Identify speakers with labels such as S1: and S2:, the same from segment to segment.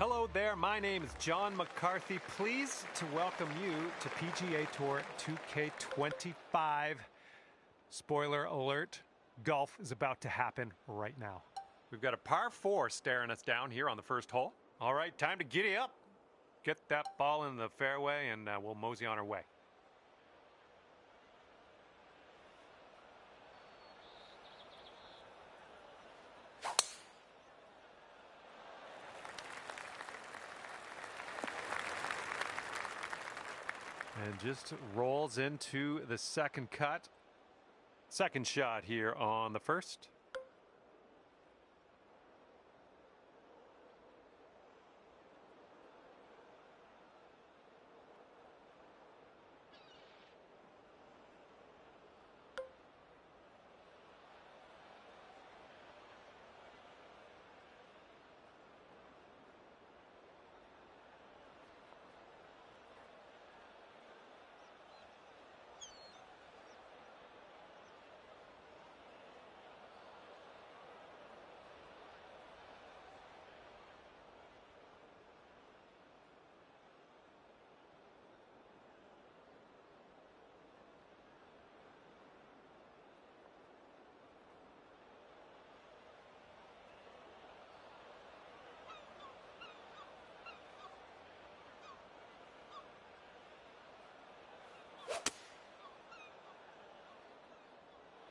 S1: Hello there, my name is John McCarthy. Pleased to welcome you to PGA Tour 2K25. Spoiler alert, golf is about to happen right now. We've got a par 4 staring us down here on the first hole. All right, time to giddy up. Get that ball in the fairway and we'll mosey on our way. And just rolls into the second cut. Second shot here on the first.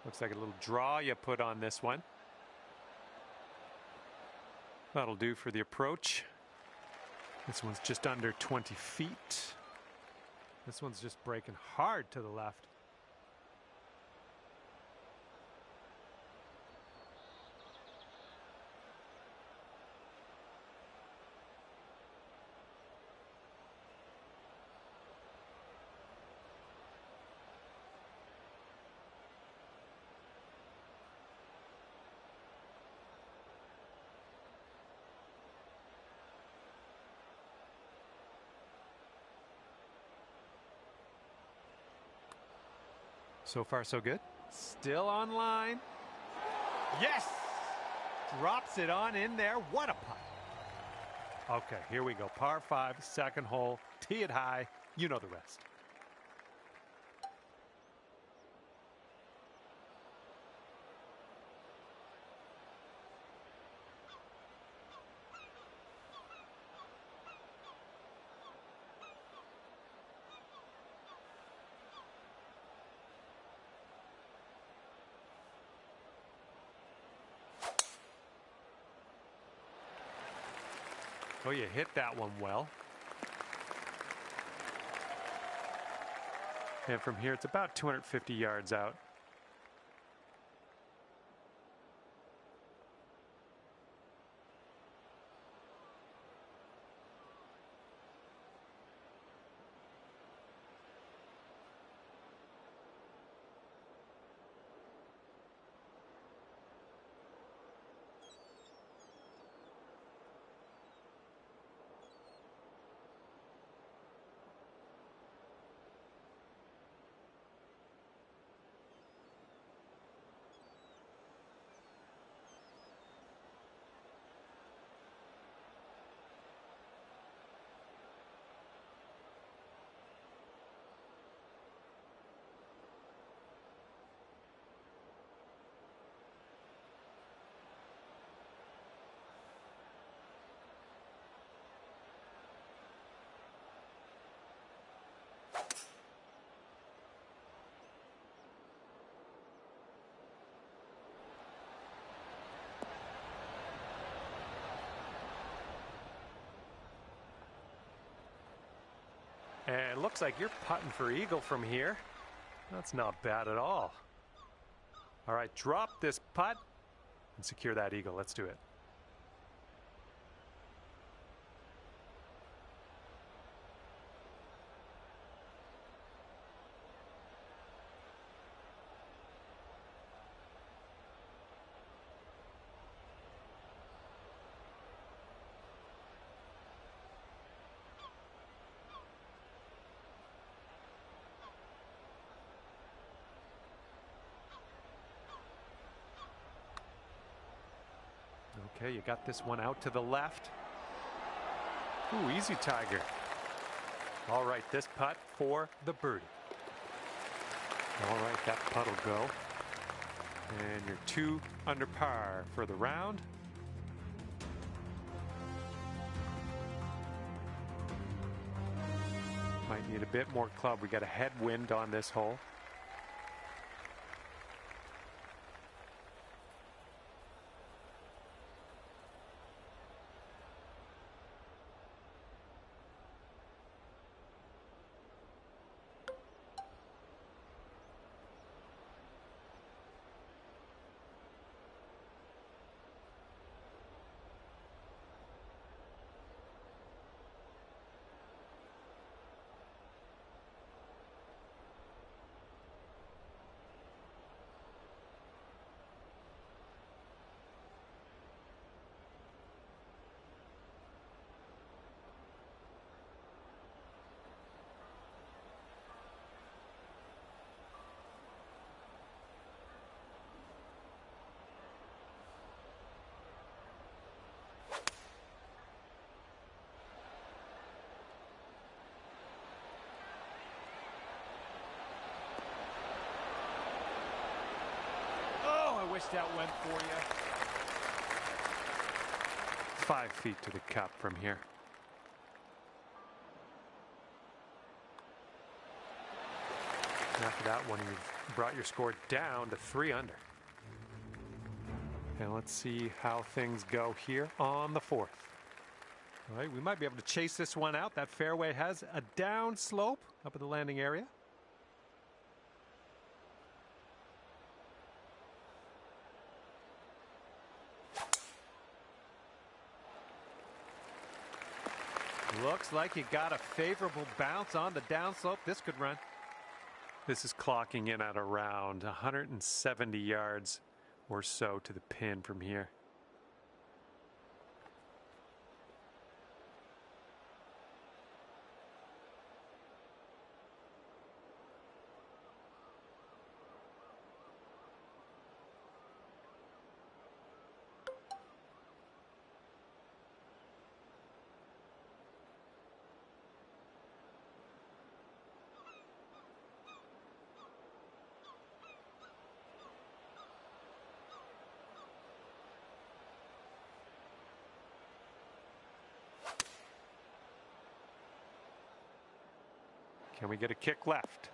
S1: Looks like a little draw you put on this one. That'll do for the approach. This one's just under 20 feet. This one's just breaking hard to the left. So far, so good. Still on line. Yes! Drops it on in there. What a putt. Okay, here we go. Par 5, second hole. Tee it high. You know the rest. Oh, you hit that one well. And from here, it's about 250 yards out. And it looks like you're putting for eagle from here. That's not bad at all. All right, drop this putt and secure that eagle. Let's do it. Okay, you got this one out to the left. Ooh, easy Tiger. All right, this putt for the birdie. All right, that putt will go. And you're 2 under par for the round. Might need a bit more club. We got a headwind on this hole. I wish that went for you. 5 feet to the cup from here. And after that one, you've brought your score down to 3 under. And let's see how things go here on the 4th. All right, we might be able to chase this one out. That fairway has a down slope up at the landing area. Looks like you got a favorable bounce on the downslope. This could run. This is clocking in at around 170 yards or so to the pin from here. Can we get a kick left?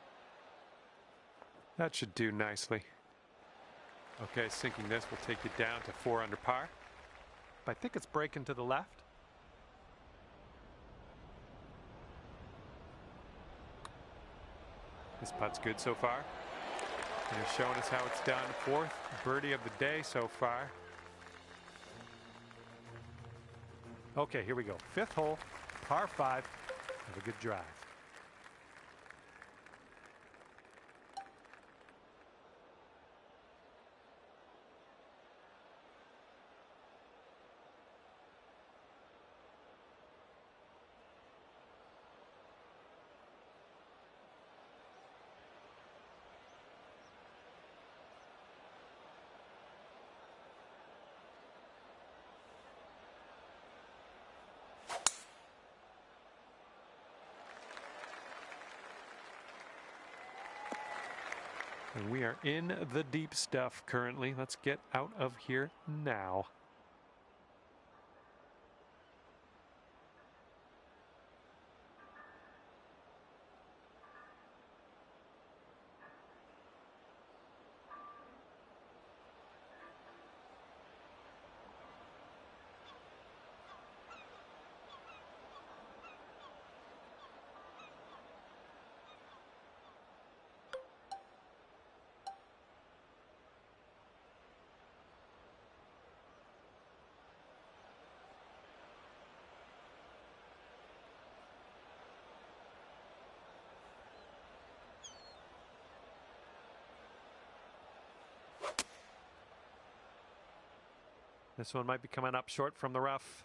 S1: That should do nicely. Okay, sinking this will take you down to 4 under par. But I think it's breaking to the left. This putt's good so far. They're showing us how it's done. 4th birdie of the day so far. Okay, here we go. 5th hole, par 5. Have a good drive. And we are in the deep stuff currently. Let's get out of here now. This one might be coming up short from the rough.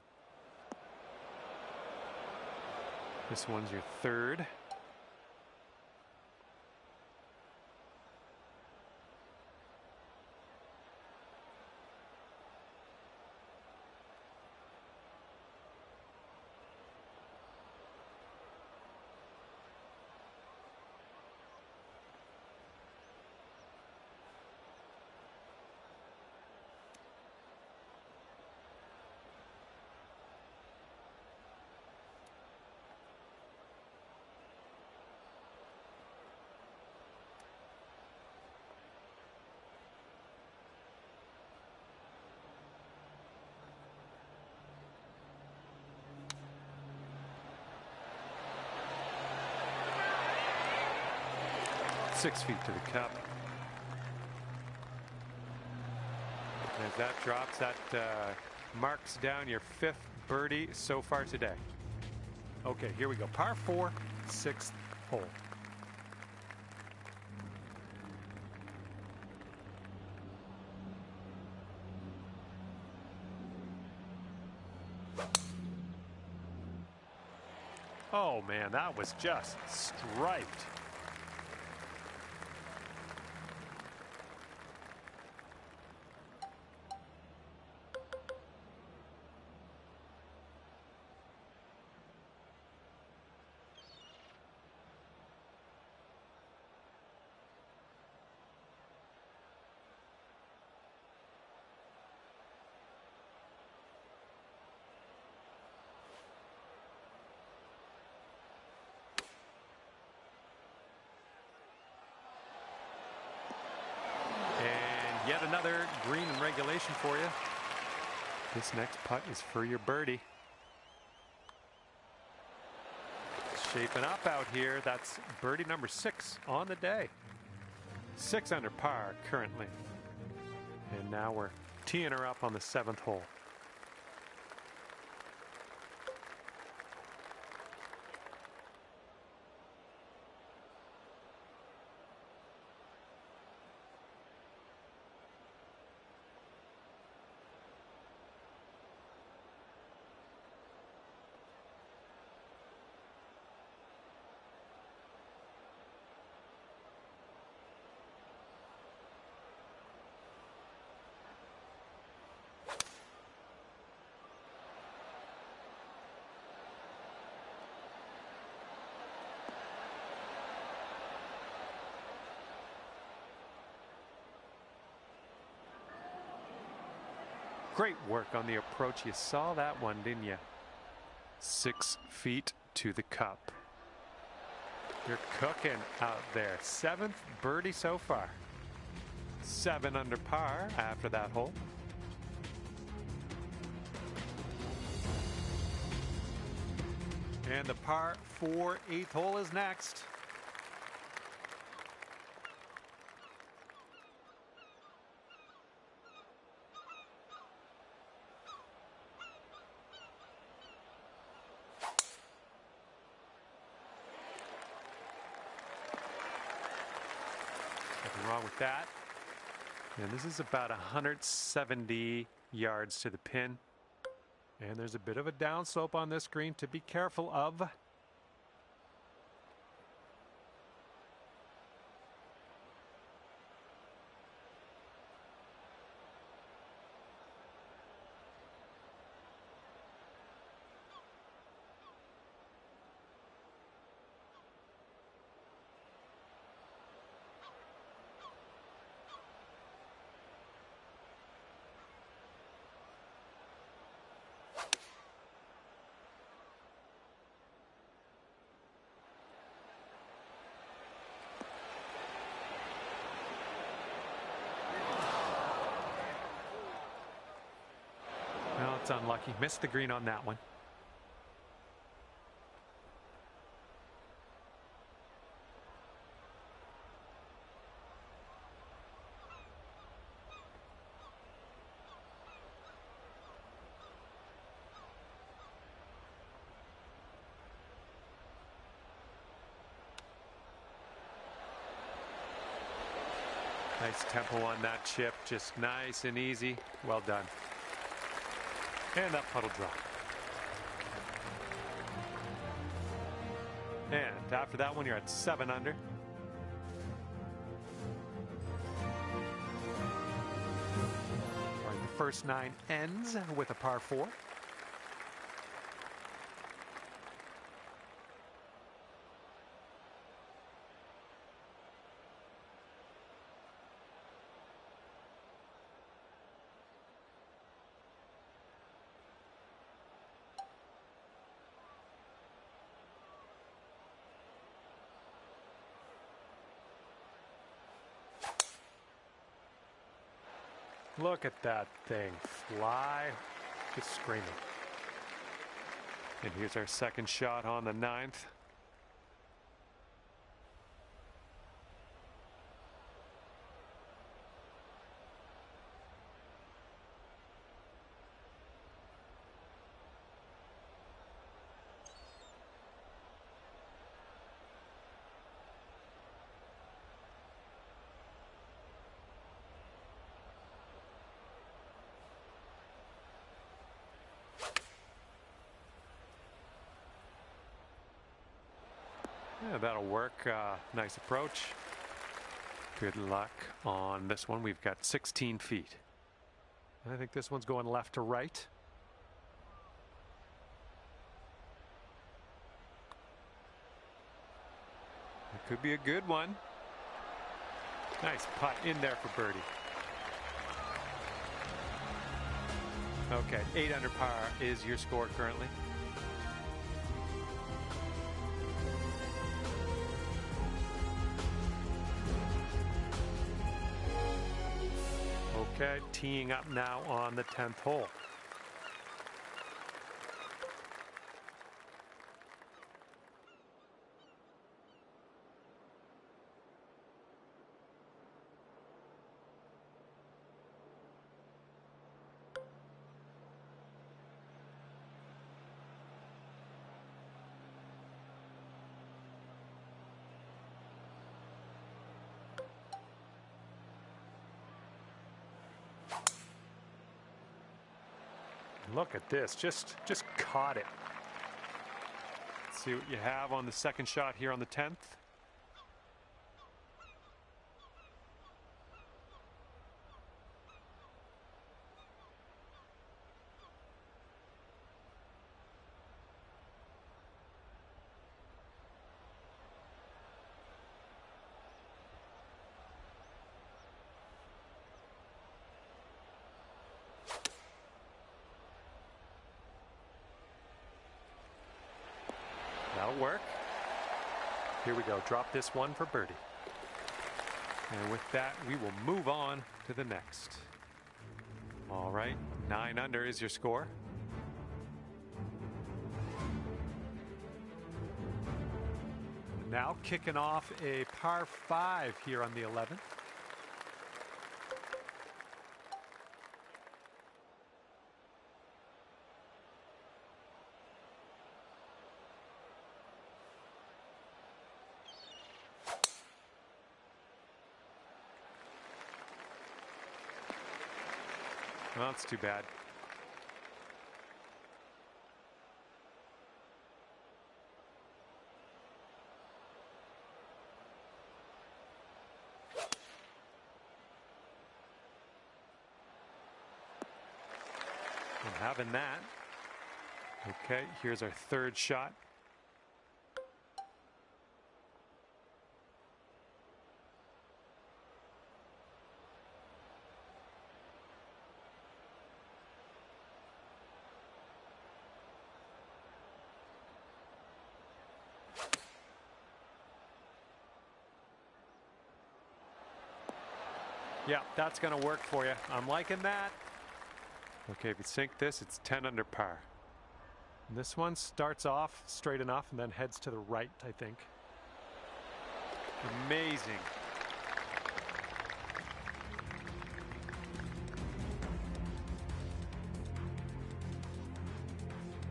S1: This one's your 3rd. 6 feet to the cup. And as that drops, that marks down your 5th birdie so far today. Okay, here we go. Par 4, 6th hole. Oh man, that was just striped. Yet another green in regulation for you. This next putt is for your birdie. Shaping up out here. That's birdie number 6 on the day. 6 under par currently. And now we're teeing her up on the 7th hole. Great work on the approach. You saw that one, didn't you? 6 feet to the cup. You're cooking out there. 7th birdie so far. 7 under par after that hole. And the par 4 8th hole is next. Nothing wrong with that. And this is about 170 yards to the pin. And there's a bit of a downslope on this green to be careful of. Well, it's unlucky. Missed the green on that one. Nice tempo on that chip. Just nice and easy. Well done. And that putt will drop. And after that one, you're at 7 under. All right, the first 9 ends with a par 4. Look at that thing fly. Just screaming. And here's our second shot on the 9th. Yeah, that'll work. Nice approach. Good luck on this one. We've got 16 feet. I think this one's going left to right. It could be a good one. Nice putt in there for birdie. Okay, 8 under par is your score currently. Okay, teeing up now on the 10th hole. Look at this, just caught it. Let's see what you have on the second shot here on the 10th. That'll work. Here we go. Drop this one for birdie. And with that, we will move on to the next. All right, 9 under is your score. Now kicking off a par 5 here on the 11th. Well, that's too bad. I'm having that. Okay, here's our third shot. Yeah, that's going to work for you. I'm liking that. Okay, if you sink this, it's 10 under par. And this one starts off straight enough and then heads to the right, I think. Amazing.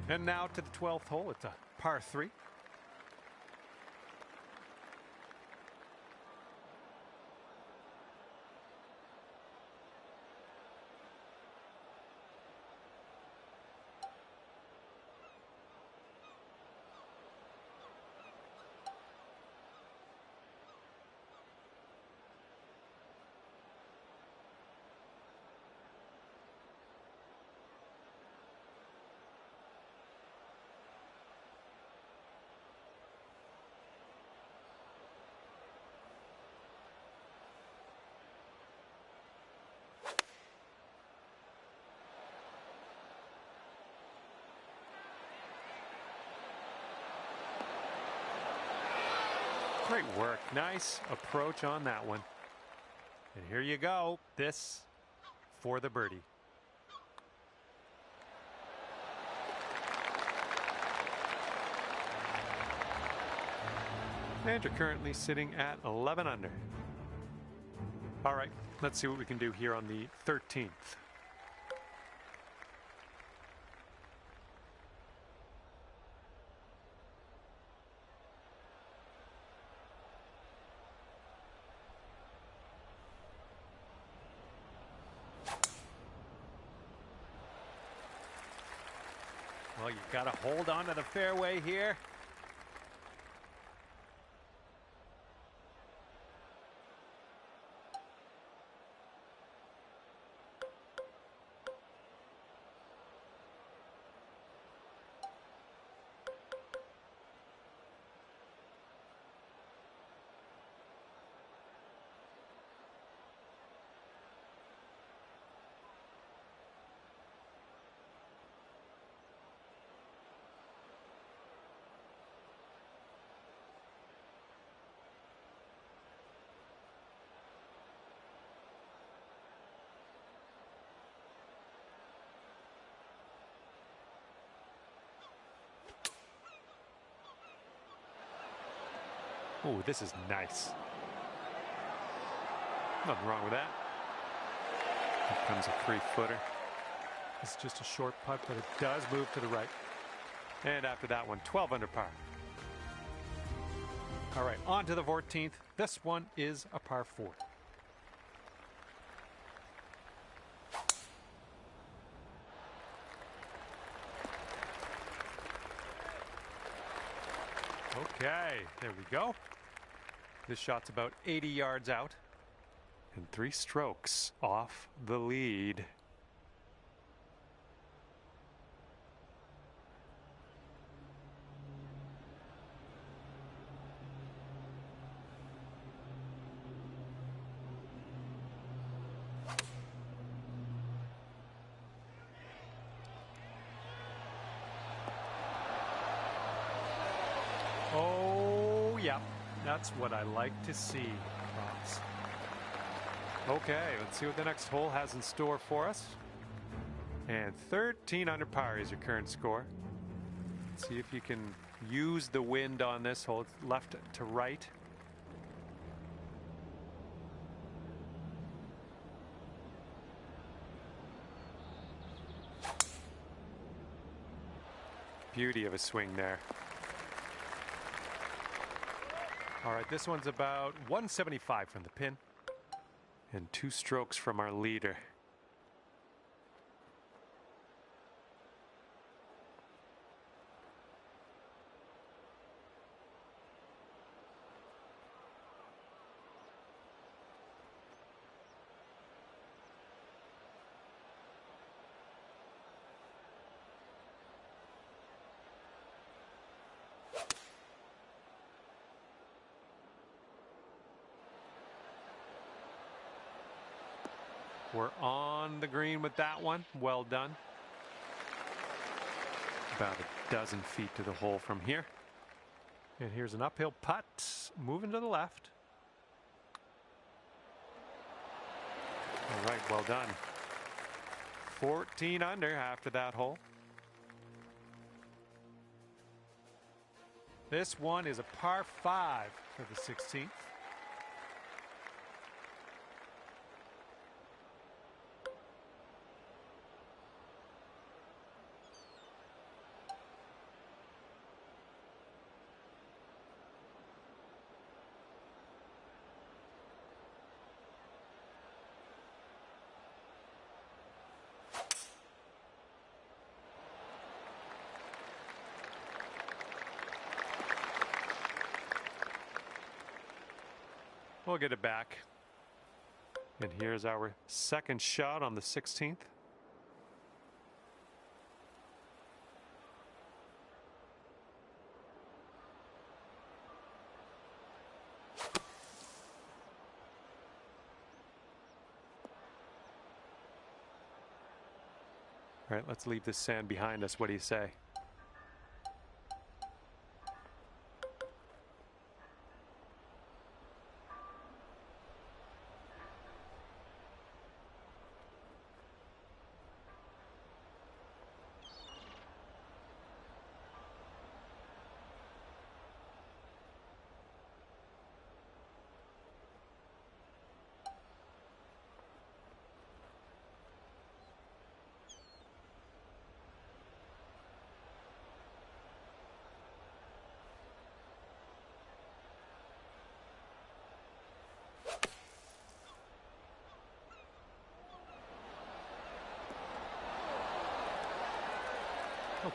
S1: And now to the 12th hole. It's a par 3. Great work. Nice approach on that one. And here you go. This for the birdie. And you're currently sitting at 11 under. All right, let's see what we can do here on the 13th. Well, you've got to hold on to the fairway here. Oh, this is nice. Nothing wrong with that. Here comes a 3-footer. It's just a short putt, but it does move to the right. And after that one, 12 under par. All right, on to the 14th. This one is a par 4. Okay, there we go. This shot's about 80 yards out and 3 strokes off the lead. Oh, yeah, that's what I like to see, Ross. Okay, let's see what the next hole has in store for us. And 13 under par is your current score. Let's see if you can use the wind on this hole. It's left to right. Beauty of a swing there. All right, this one's about 175 from the pin and 2 strokes from our leader. We're on the green with that one. Well done. About a dozen feet to the hole from here. And here's an uphill putt, moving to the left. All right, well done. 14 under after that hole. This one is a par 5 for the 16th. We'll get it back. And here's our second shot on the 16th. All right, let's leave this sand behind us. What do you say?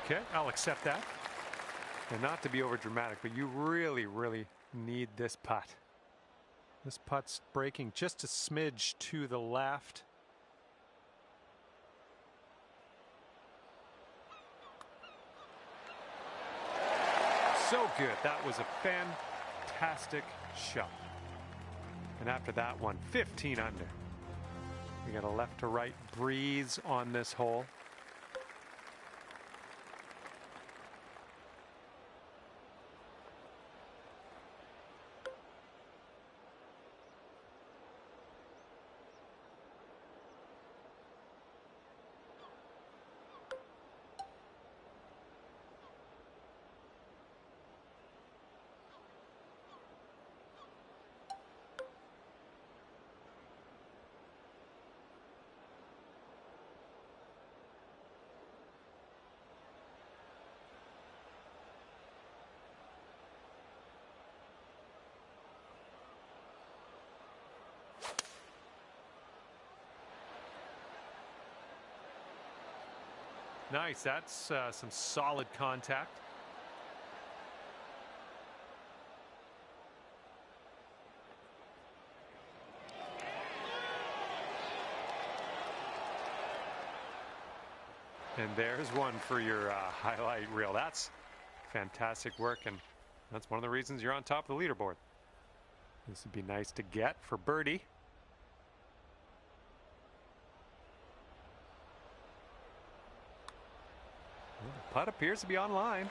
S1: Okay, I'll accept that. And not to be over dramatic, but you really, really need this putt. This putt's breaking just a smidge to the left. So good. That was a fantastic shot. And after that one, 15 under. We got a left to right breeze on this hole. Nice. That's some solid contact. And there's one for your highlight reel. That's fantastic work, and that's one of the reasons you're on top of the leaderboard. This would be nice to get for birdie. Well, the putt appears to be on line,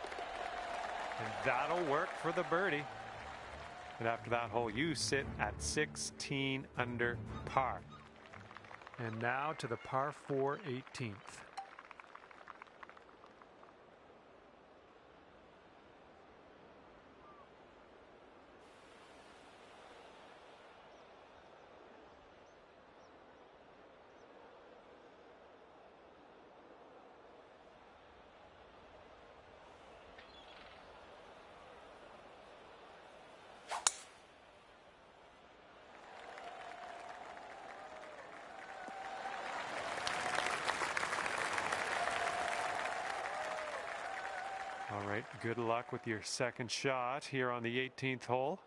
S1: and that'll work for the birdie. And after that hole, you sit at 16 under par. And now to the par 4 18th. All right, good luck with your second shot here on the 18th hole.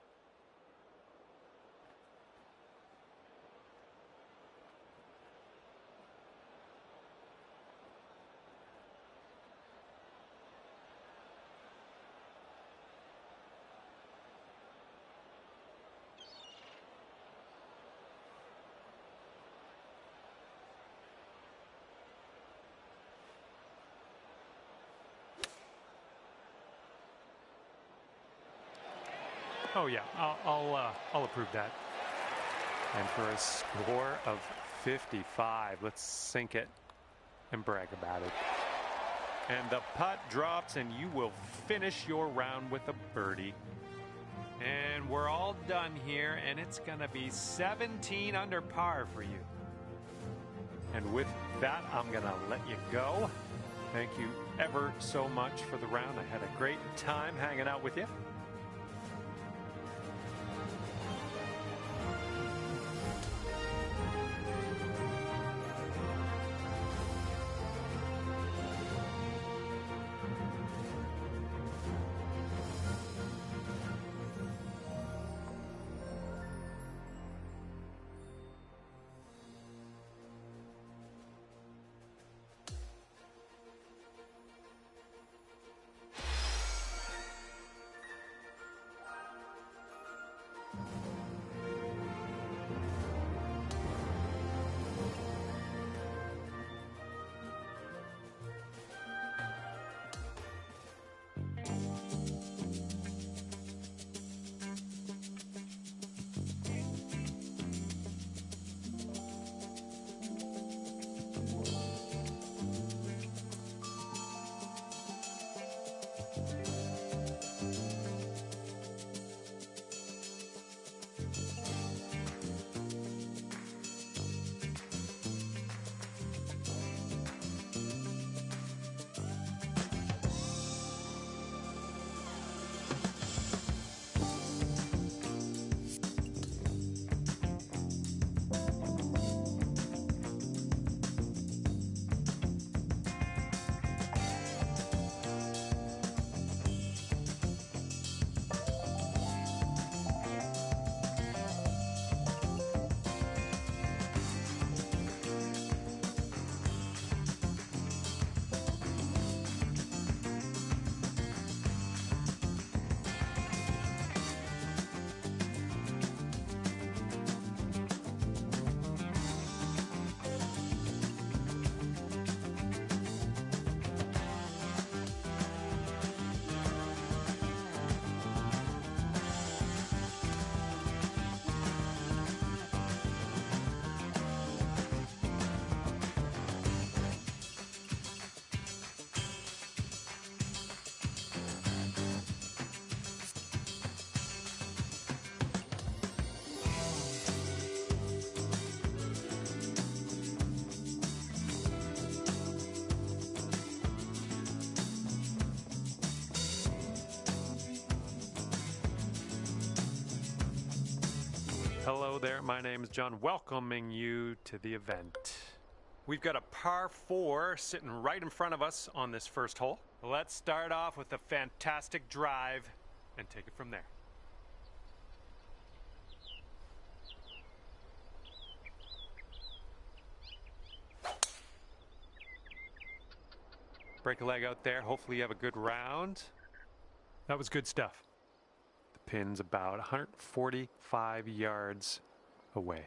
S1: Oh yeah, I'll approve that. And for a score of 55, let's sink it and brag about it. And the putt drops, and you will finish your round with a birdie. And we're all done here, and it's gonna be 17 under par for you. And with that, I'm gonna let you go. Thank you ever so much for the round. I had a great time hanging out with you. Hello there, my name is John, welcoming you to the event. We've got a par 4 sitting right in front of us on this first hole. Let's start off with a fantastic drive and take it from there. Break a leg out there. Hopefully you have a good round. That was good stuff. The pin's about 145 yards away.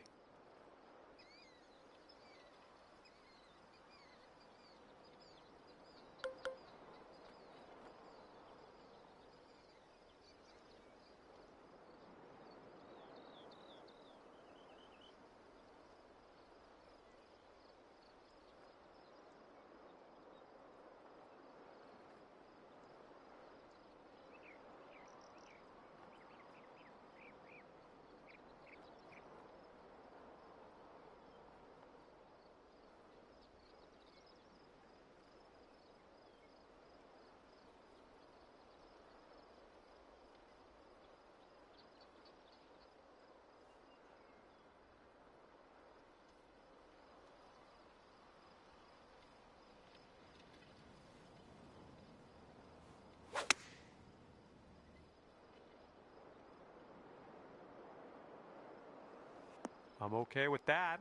S1: I'm okay with that.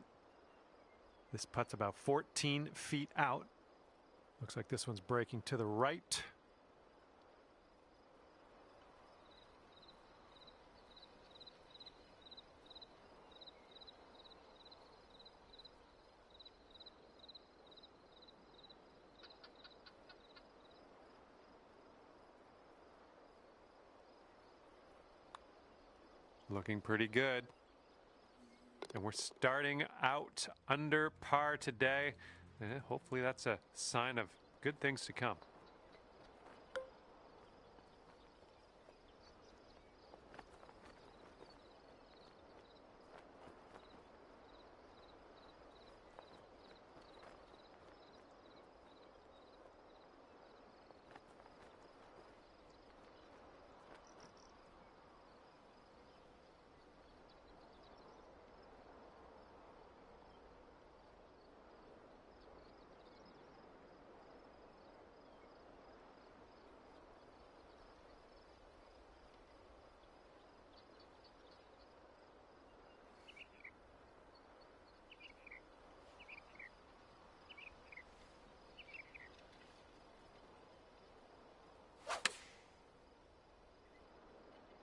S1: This putt's about 14 feet out. Looks like this one's breaking to the right. Looking pretty good. And we're starting out under par today. Hopefully that's a sign of good things to come.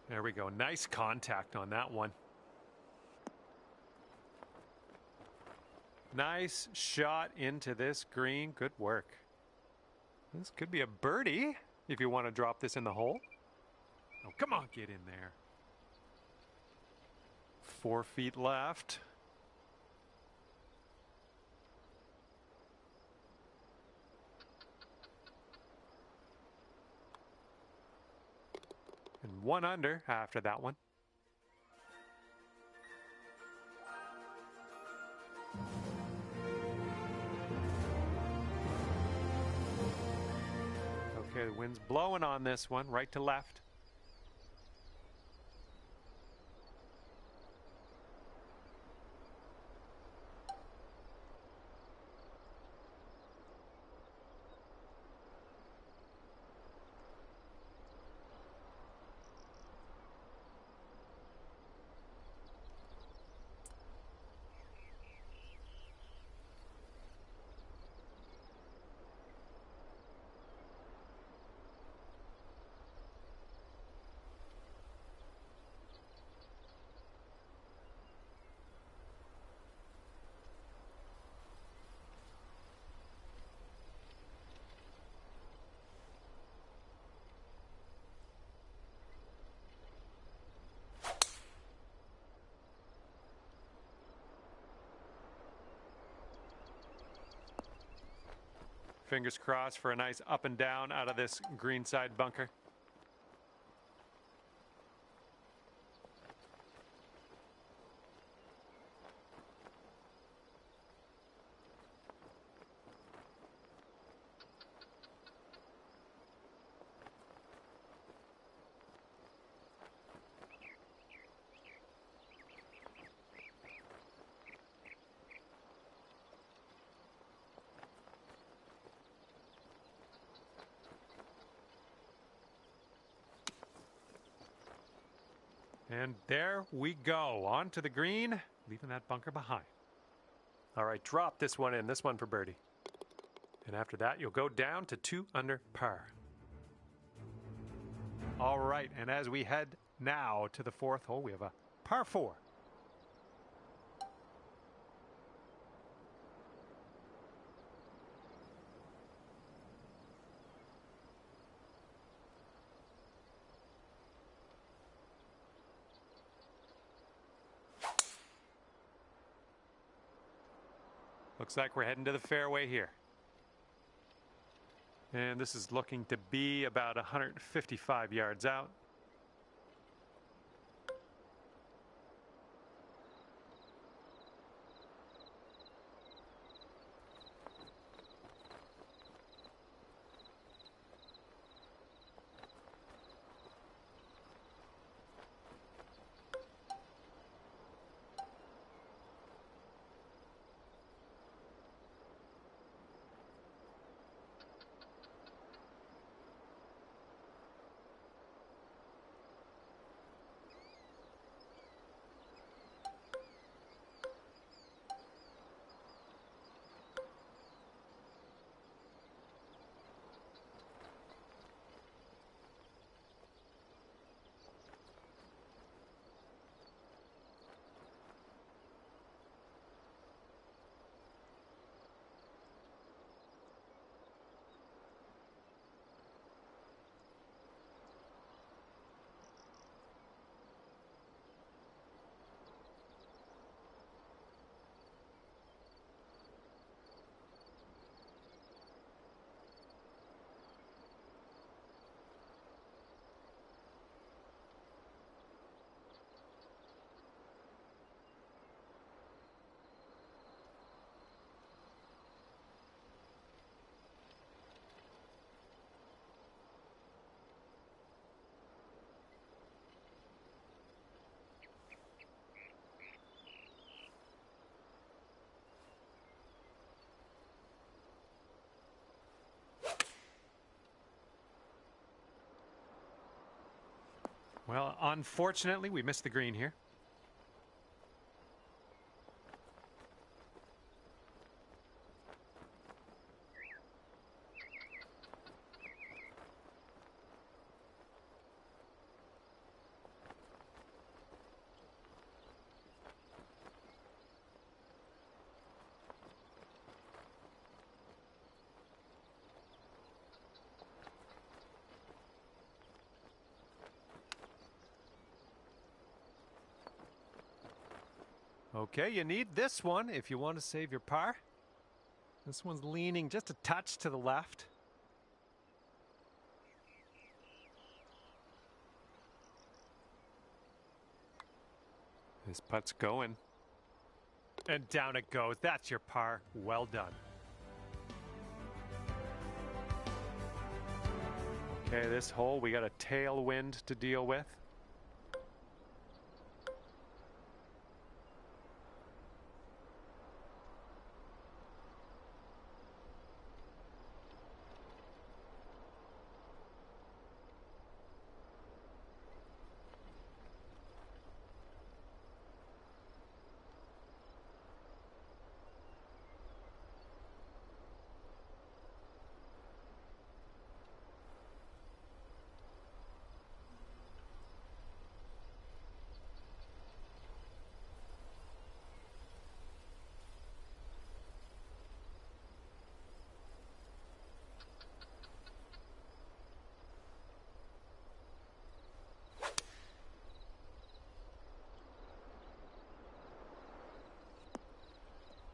S1: There we go. Nice contact on that one. Nice shot into this green. Good work. This could be a birdie if you want to drop this in the hole. Oh, come on, get in there. 4 feet left. And 1 under after that one. Okay, the wind's blowing on this one, right to left. Fingers crossed for a nice up and down out of this greenside bunker. And there we go, on to the green, leaving that bunker behind. All right, drop this one in, this one for birdie. And after that, you'll go down to 2 under par. All right, and as we head now to the 4th hole, we have a par 4. Looks like we're heading to the fairway here. And this is looking to be about 155 yards out. Well, unfortunately, we missed the green here. Okay, you need this one if you want to save your par. This one's leaning just a touch to the left. This putt's going. And down it goes. That's your par. Well done. Okay, this hole, we got a tailwind to deal with.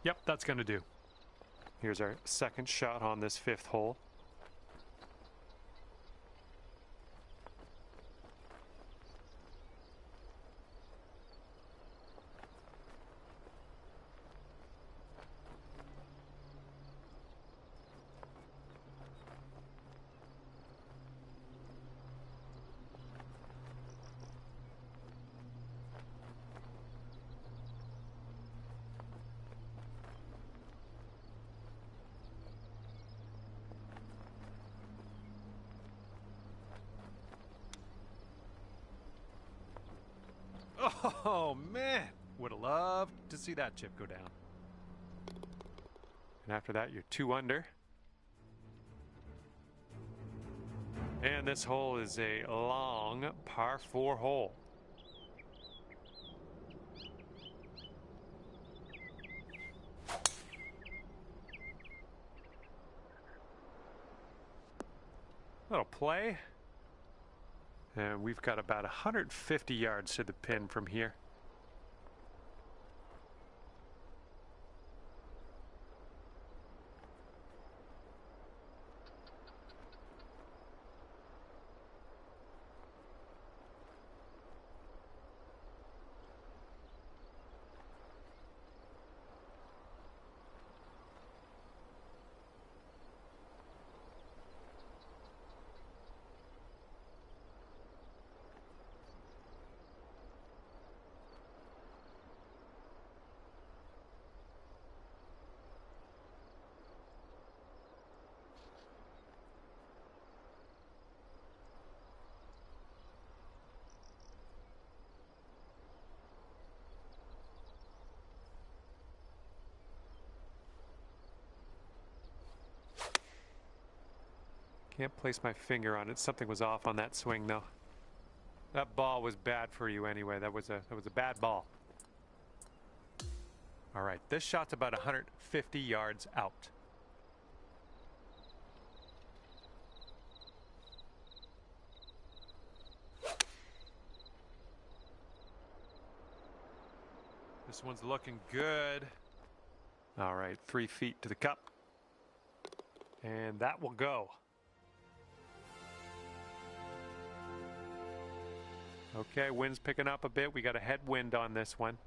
S1: Yep, that's going to do. Here's our second shot on this 5th hole. Oh, man. Would have loved to see that chip go down. And after that, you're 2 under. And this hole is a long par 4 hole. Little play. And we've got about 150 yards to the pin from here. Can't place my finger on it. Something was off on that swing, though. That ball was bad for you anyway. That was a bad ball. All right, this shot's about 150 yards out. This one's looking good. All right, 3 feet to the cup. And that will go. Okay, wind's picking up a bit. We got a headwind on this one.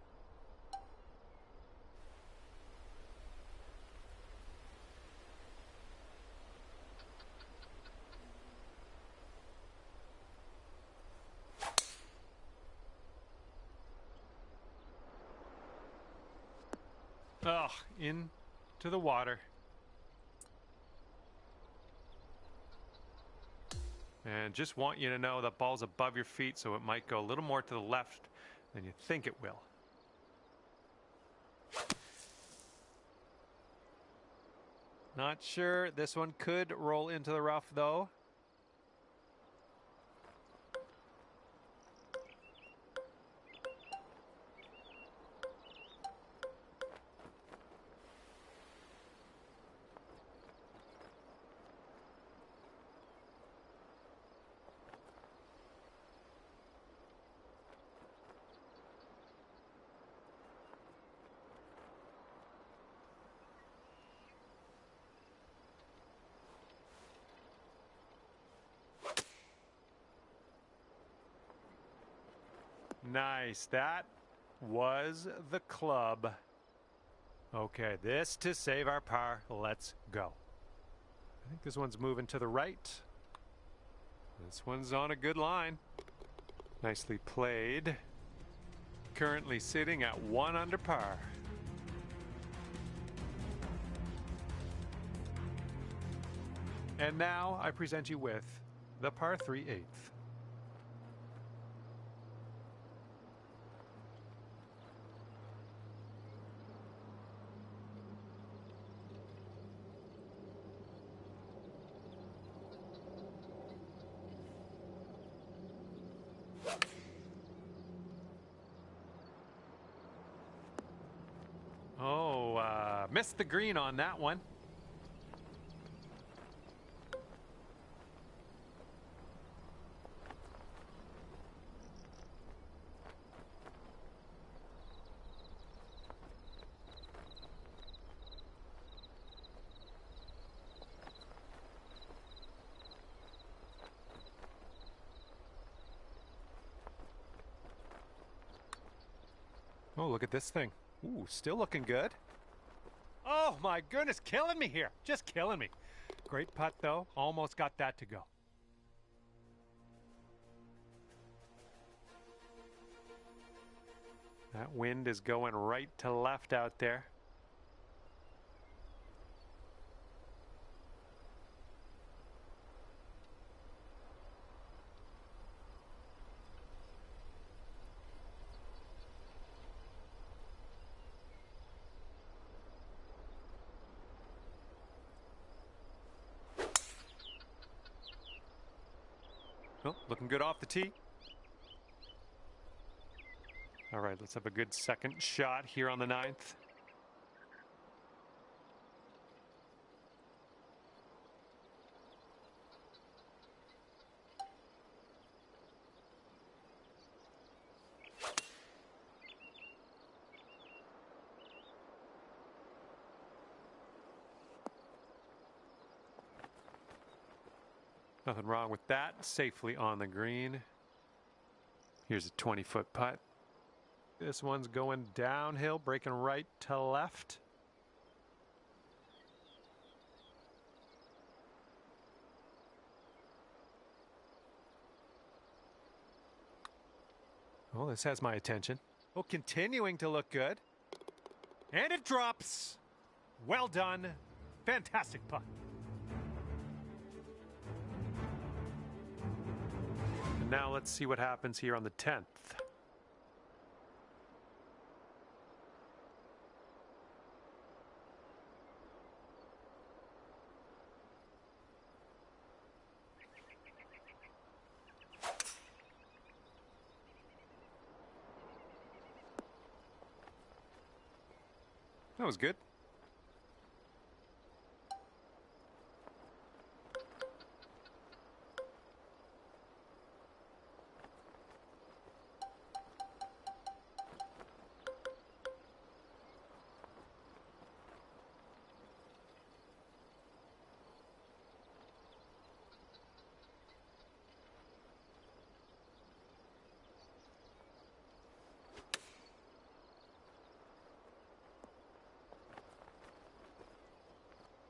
S1: Oh, into the water. And just want you to know that ball's above your feet, so it might go a little more to the left than you think it will. Not sure. This one could roll into the rough, though. Nice. That was the club. Okay, this to save our par. Let's go. I think this one's moving to the right. This one's on a good line. Nicely played. Currently sitting at 1 under par. And now I present you with the par 3/8. Missed the green on that one. Oh, look at this thing. Ooh, still looking good. Oh my goodness, killing me here. Just killing me. Great putt though. Almost got that to go. That wind is going right to left out there. Oh, looking good off the tee. All right, let's have a good second shot here on the 9th. Nothing wrong with that. Safely on the green. Here's a 20-foot putt. This one's going downhill, breaking right to left. Oh, this has my attention. Oh, continuing to look good. And it drops. Well done. Fantastic putt. And now let's see what happens here on the 10th. That was good.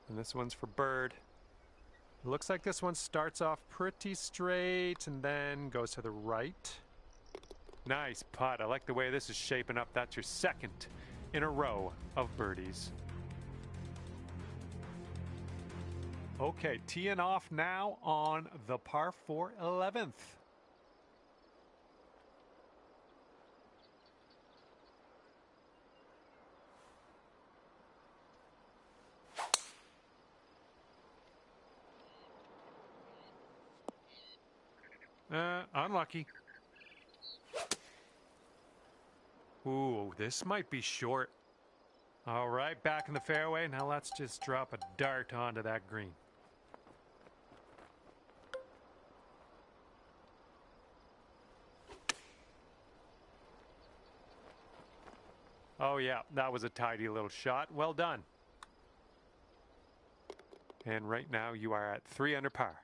S1: And this one's for bird. It looks like this one starts off pretty straight and then goes to the right. Nice putt. I like the way this is shaping up. That's your second in a row of birdies. Okay, teeing off now on the par 4 11th. Unlucky. Ooh, this might be short. All right, back in the fairway. Now let's just drop a dart onto that green. Oh yeah, that was a tidy little shot. Well done. And right now you are at 3 under par.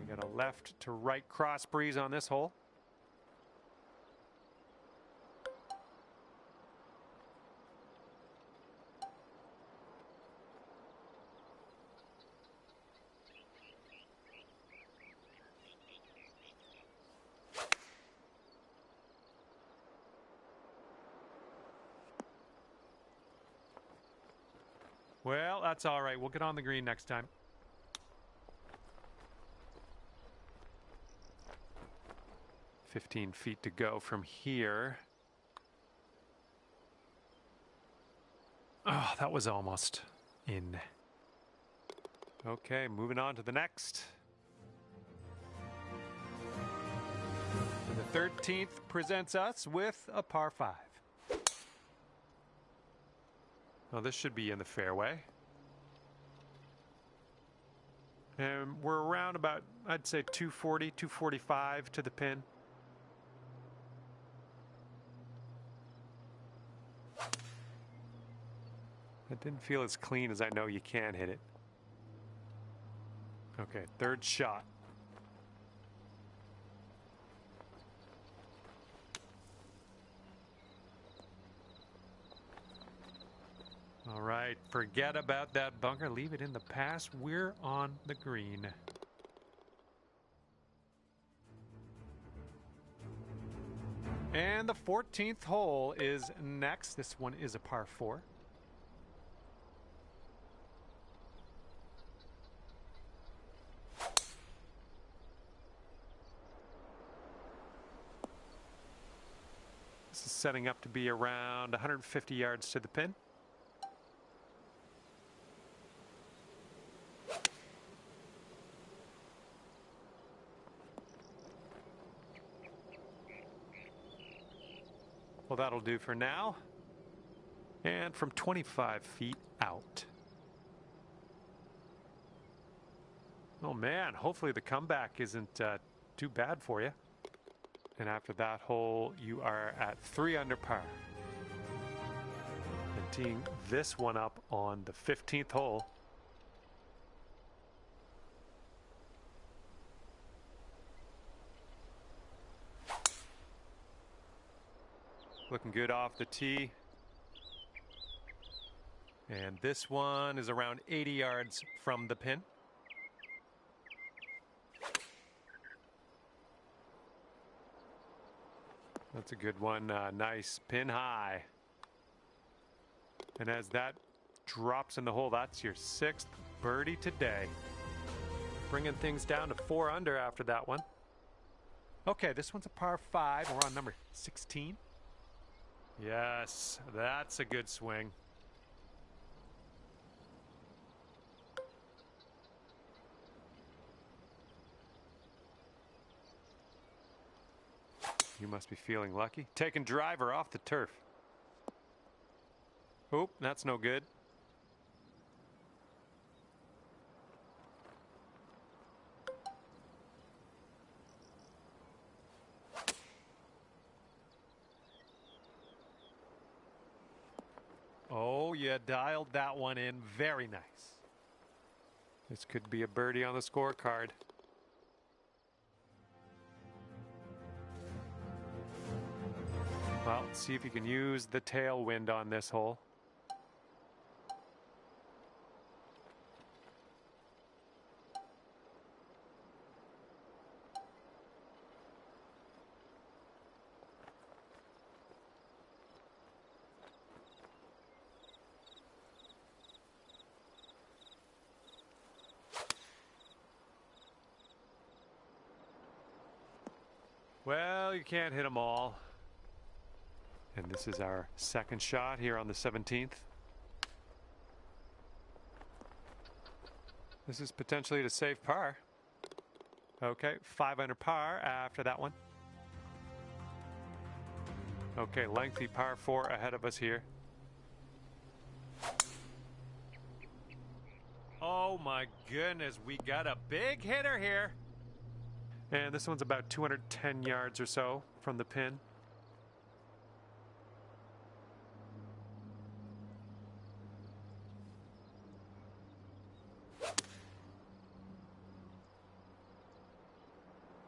S1: Got a left to right cross breeze on this hole. Well, that's all right. We'll get on the green next time. $15 feet to go from here. Oh, that was almost in. Okay, moving on to the next. And the 13th presents us with a par 5. Well, this should be in the fairway. And we're around about, I'd say 240, 245 to the pin. It didn't feel as clean as I know you can hit it. Okay, third shot. All right, forget about that bunker. Leave it in the past. We're on the green. And the 14th hole is next. This one is a par 4. This is setting up to be around 150 yards to the pin. Well, that'll do for now. And from 25 feet out. Oh man, hopefully the comeback isn't too bad for you. And after that hole, you are at 3 under par. And teeing this one up on the 15th hole. Looking good off the tee. And this one is around 80 yards from the pin. That's a good one. Nice pin high. And as that drops in the hole, that's your 6th birdie today. Bringing things down to 4 under after that one. Okay, this one's a par 5. We're on number 16. Yes, that's a good swing. You must be feeling lucky. Taking driver off the turf. Oop, that's no good. Oh, you dialed that one in. Very nice. This could be a birdie on the scorecard. Well, let's see if you can use the tailwind on this hole. Well, you can't hit them all. And this is our second shot here on the 17th. This is potentially to save par. Okay, 5 under par after that one. Okay, lengthy par 4 ahead of us here. Oh my goodness, we got a big hitter here. And this one's about 210 yards or so from the pin.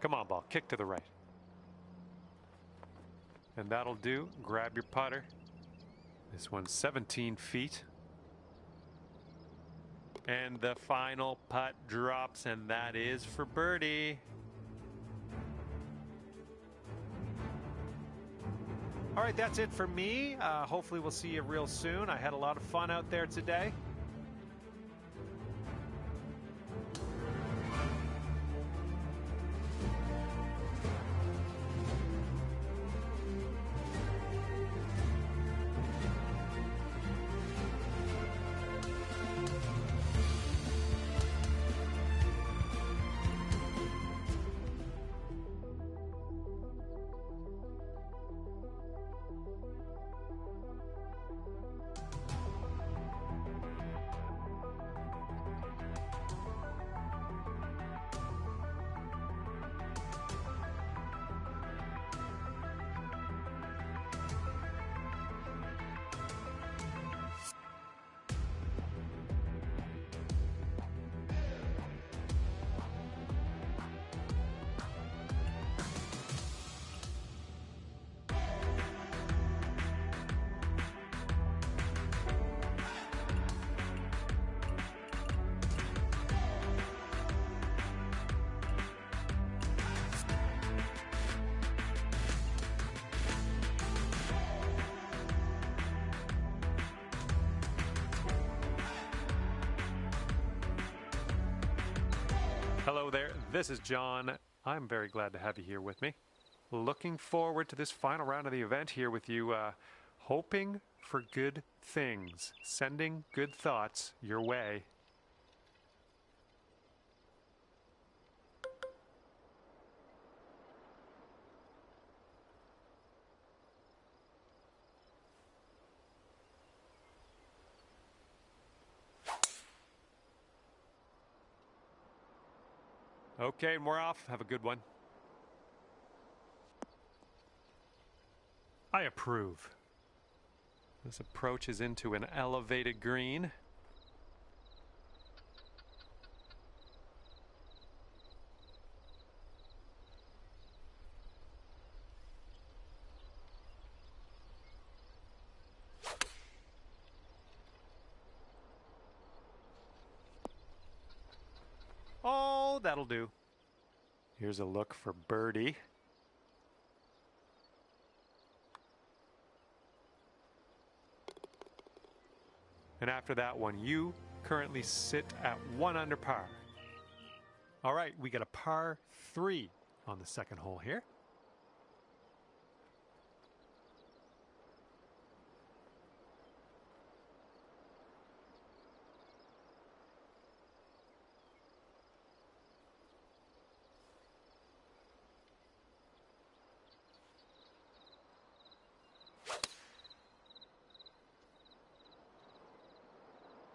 S1: Come on, ball, kick to the right. And that'll do. Grab your putter. This one's 17 feet. And the final putt drops, and that is for birdie. All right, that's it for me. Hopefully we'll see you real soon. I had a lot of fun out there today. Hello there, this is John. I'm very glad to have you here with me. Looking forward to this final round of the event here with you, hoping for good things, sending good thoughts your way. Okay, and we're off. Have a good one. I approve. This approach is into an elevated green. Oh, that'll do. Here's a look for birdie. And after that one, you currently sit at 1 under par. All right, we got a par 3 on the second hole here.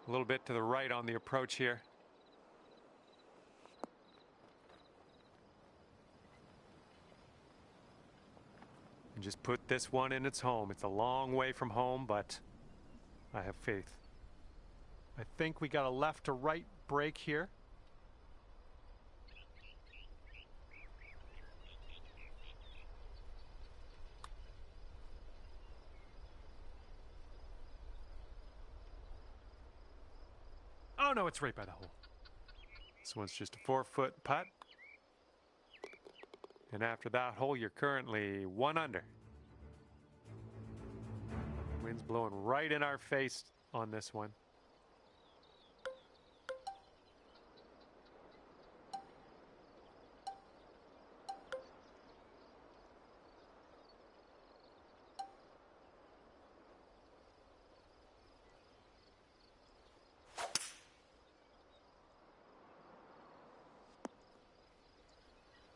S1: A little bit to the right on the approach here. And just put this one in its home. It's a long way from home, but I have faith. I think we got a left to right break here. Oh no, it's right by the hole. This one's just a 4-foot putt. And after that hole, you're currently 1 under. Wind's blowing right in our face on this one.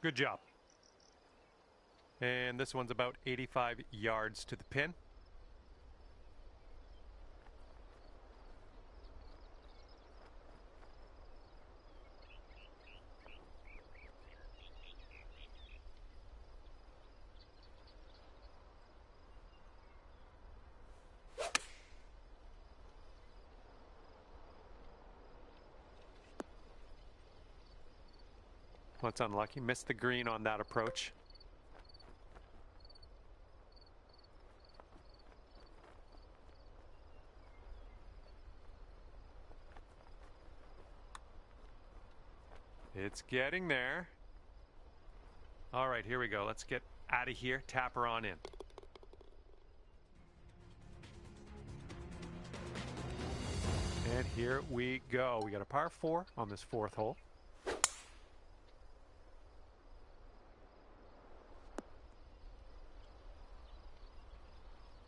S1: Good job. And this one's about 85 yards to the pin. Well, it's unlucky. Missed the green on that approach. It's getting there. All right, here we go. Let's get out of here. Tap her on in. And here we go. We got a par 4 on this 4th hole.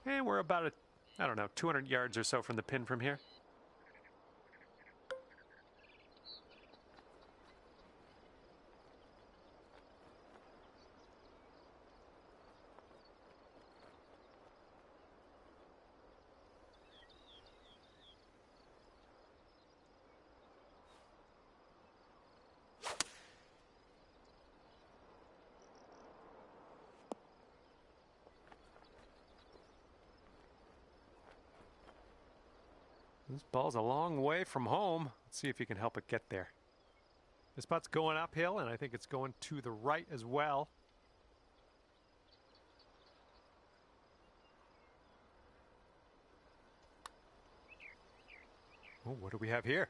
S1: And we're about, I don't know, 200 yards or so from the pin from here. This ball's a long way from home. Let's see if you can help it get there. This putt's going uphill, and I think it's going to the right as well. Oh, what do we have here?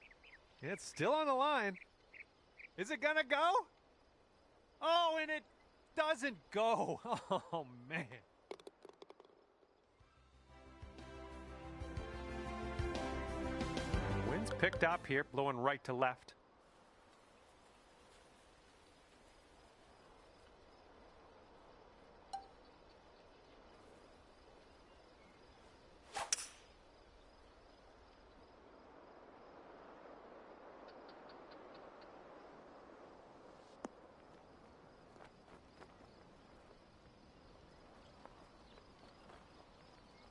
S1: It's still on the line. Is it gonna go? Oh, and it doesn't go. Oh, man. Wind's picked up here, blowing right to left.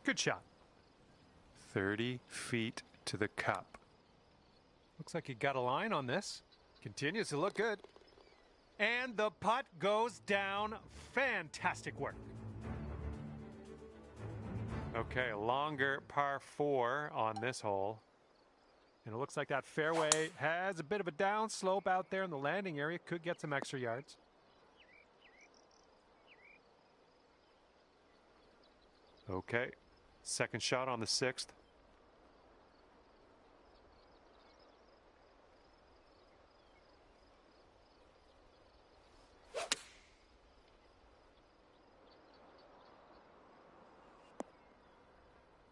S1: Good shot. 30 feet to the cup. Looks like he got a line on this. Continues to look good. And the putt goes down. Fantastic work. Okay, longer par 4 on this hole. And it looks like that fairway has a bit of a downslope out there in the landing area. Could get some extra yards. Okay, second shot on the 6th.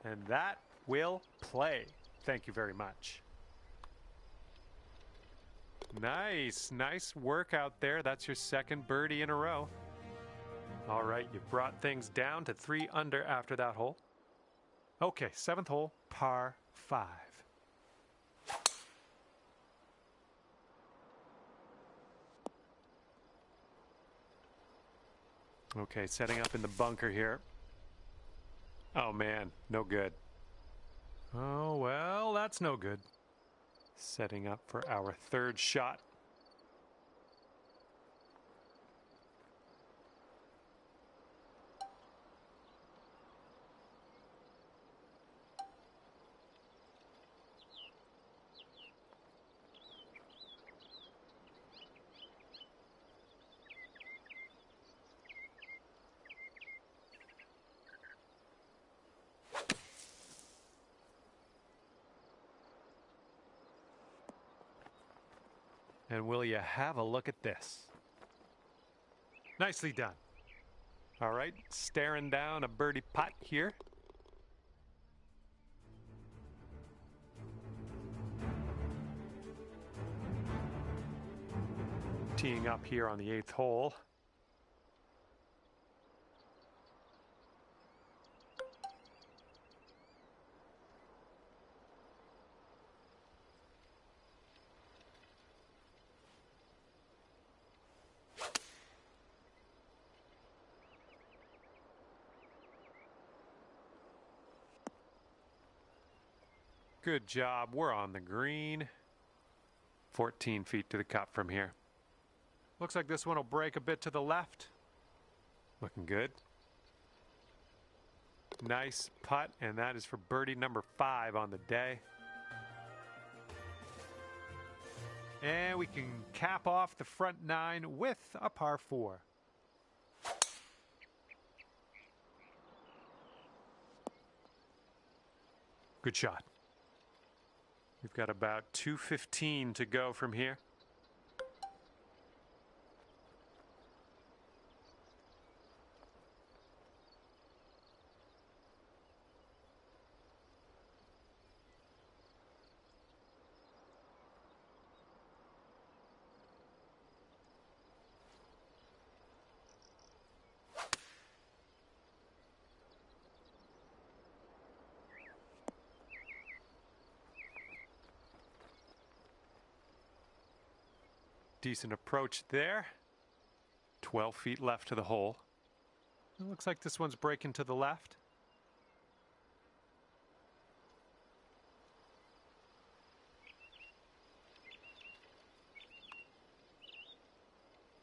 S1: And that will play. Thank you very much. Nice work out there. That's your second birdie in a row. All right, you brought things down to 3 under after that hole. Okay, 7th hole, par 5. Okay, setting up in the bunker here. Oh man, no good. Oh, well, that's no good. Setting up for our 3rd shot. And will you have a look at this? Nicely done. All right, staring down a birdie putt here. Teeing up here on the 8th hole. Good job. We're on the green. 14 feet to the cup from here. Looks like this one will break a bit to the left. Looking good. Nice putt, and that is for birdie number 5 on the day. And we can cap off the front 9 with a par 4. Good shot. We've got about 215 to go from here. Decent approach there. 12 feet left to the hole. It looks like this one's breaking to the left.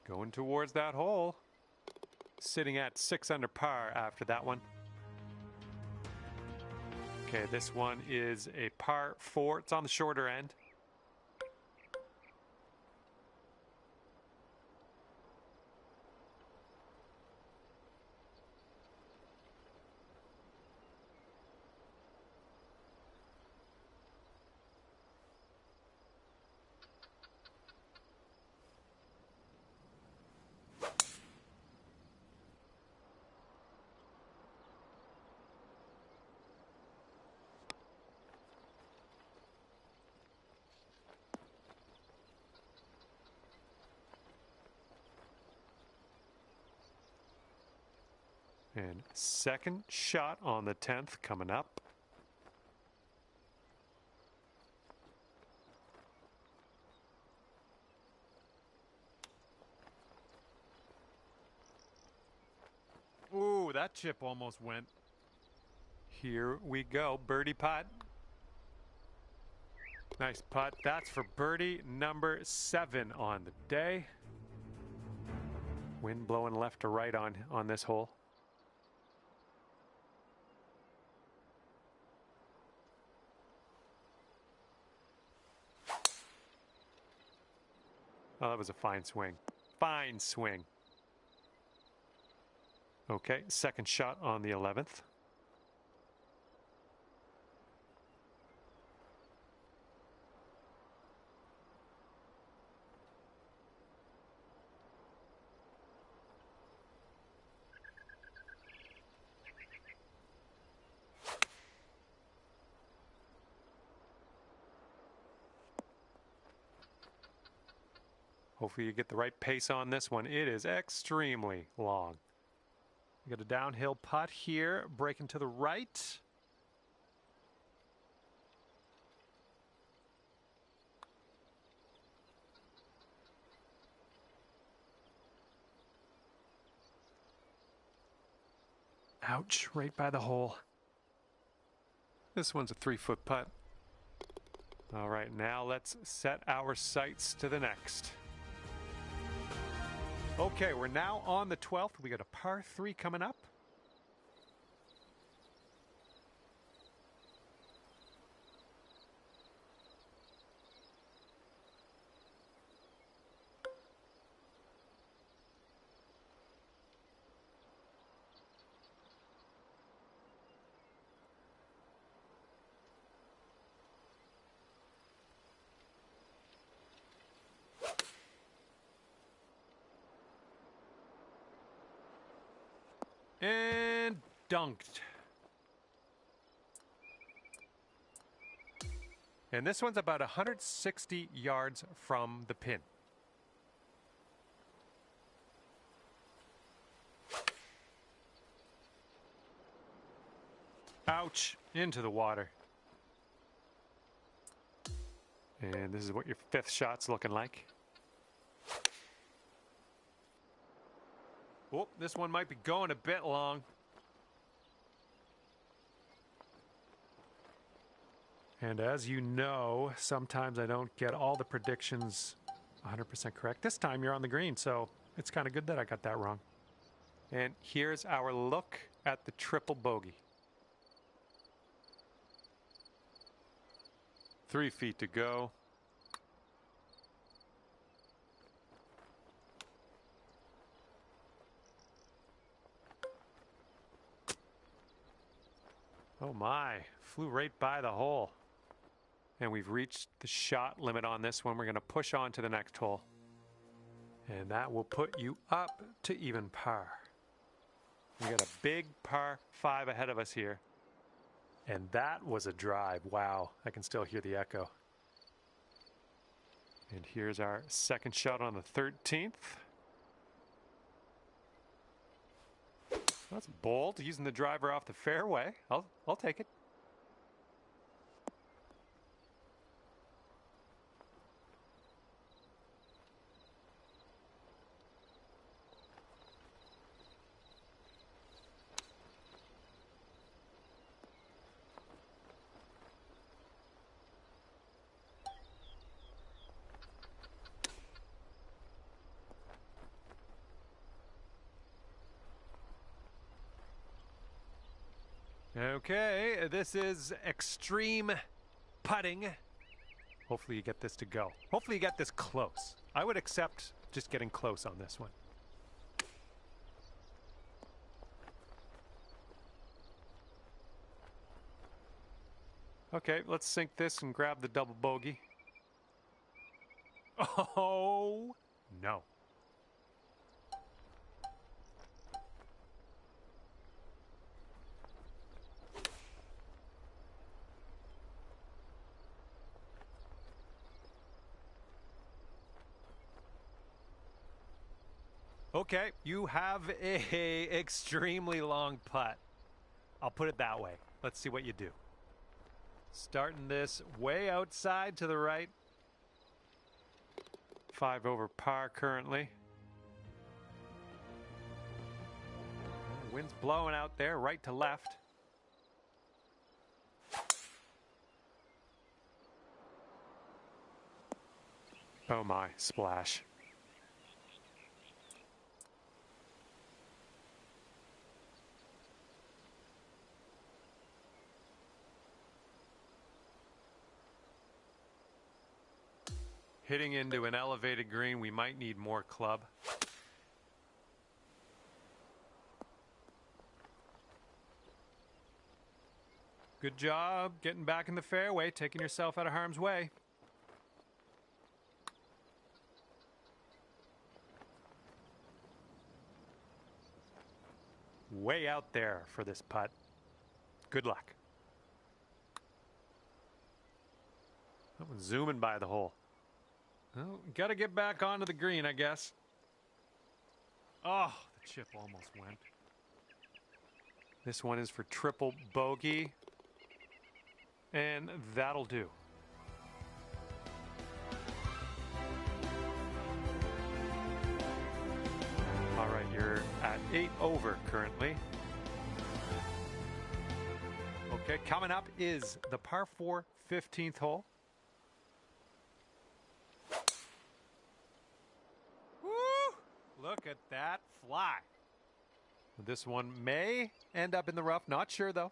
S1: Going towards that hole. Sitting at 6 under par after that one. Okay, this one is a par 4. It's on the shorter end. And second shot on the 10th coming up. Ooh, that chip almost went. Here we go, birdie putt. Nice putt. That's for birdie number 7 on the day. Wind blowing left to right on this hole. Oh, that was a fine swing. Fine swing. Okay, second shot on the 11th. Hopefully you get the right pace on this one. It is extremely long. You got a downhill putt here, breaking to the right. Ouch, right by the hole. This one's a 3-foot putt. All right, now let's set our sights to the next. Okay, we're now on the 12th. We got a par 3 coming up. And dunked. And this one's about 160 yards from the pin. Ouch, into the water. And this is what your 5th shot's looking like. Oh, this one might be going a bit long. And as you know, sometimes I don't get all the predictions 100% correct. This time you're on the green, so it's kind of good that I got that wrong. And here's our look at the triple bogey. 3 feet to go. Oh my, flew right by the hole. And we've reached the shot limit on this one. We're going to push on to the next hole. And that will put you up to even par. We got a big par 5 ahead of us here. And that was a drive. Wow, I can still hear the echo. And here's our second shot on the 13th. That's bold, using the driver off the fairway. I'll take it. Okay, this is extreme putting. Hopefully you get this to go. Hopefully you get this close. I would accept just getting close on this one. Okay, let's sink this and grab the double bogey. Oh, no. Okay, you have a extremely long putt. I'll put it that way. Let's see what you do. Starting this way outside to the right. 5 over par currently. Wind's blowing out there, right to left. Oh my, splash. hitting into an elevated green. We might need more club. Good job getting back in the fairway, taking yourself out of harm's way. Way out there for this putt. Good luck. That one's zooming by the hole. Well, got to get back onto the green, I guess. Oh, the chip almost went. This one is for triple bogey. And that'll do. All right, you're at 8 over currently. Okay, coming up is the par 4 15th hole. Woo! Look at that fly. This one may end up in the rough, not sure though.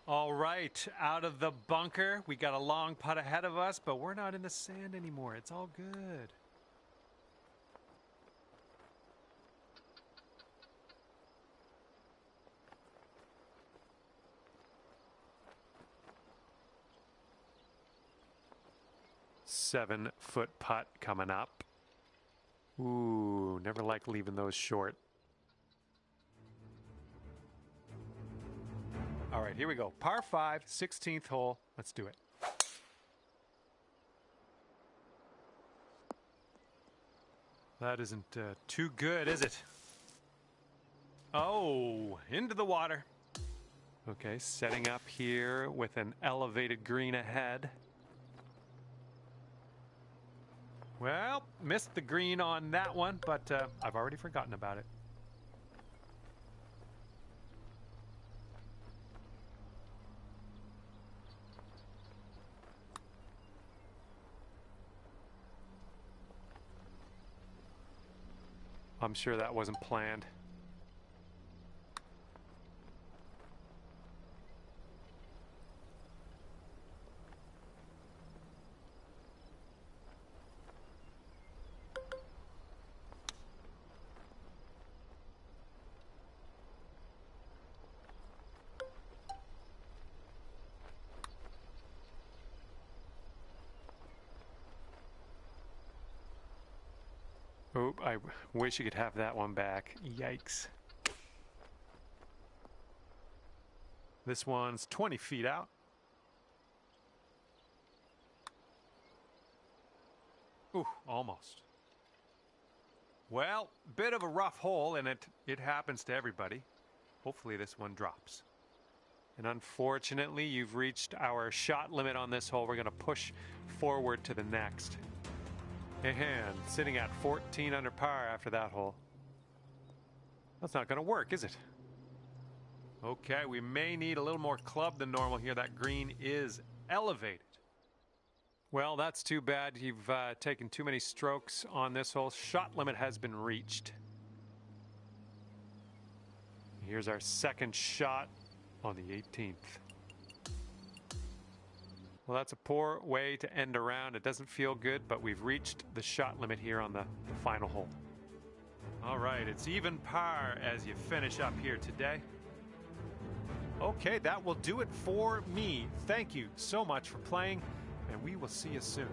S1: All right, out of the bunker. We got a long putt ahead of us, but we're not in the sand anymore. It's all good. Seven-foot putt coming up. Ooh, never like leaving those short. All right, here we go. Par 5, 16th hole. Let's do it. That isn't too good, is it? Oh, into the water. Okay, setting up here with an elevated green ahead. Well, missed the green on that one, but I've already forgotten about it. I'm sure that wasn't planned. Oh, I wish you could have that one back. Yikes. This one's 20 feet out. Ooh, almost. Well, bit of a rough hole, and it happens to everybody. Hopefully this one drops. And unfortunately, you've reached our shot limit on this hole. We're going to push forward to the next. And sitting at 14 under par after that hole. That's not going to work, is it? Okay, we may need a little more club than normal here. That green is elevated. Well, that's too bad. You've taken too many strokes on this hole. Shot limit has been reached. Here's our second shot on the 18th. Well, that's a poor way to end a round. It doesn't feel good, but we've reached the shot limit here on the final hole. All right, it's even par as you finish up here today. Okay, that will do it for me. Thank you so much for playing, and we will see you soon.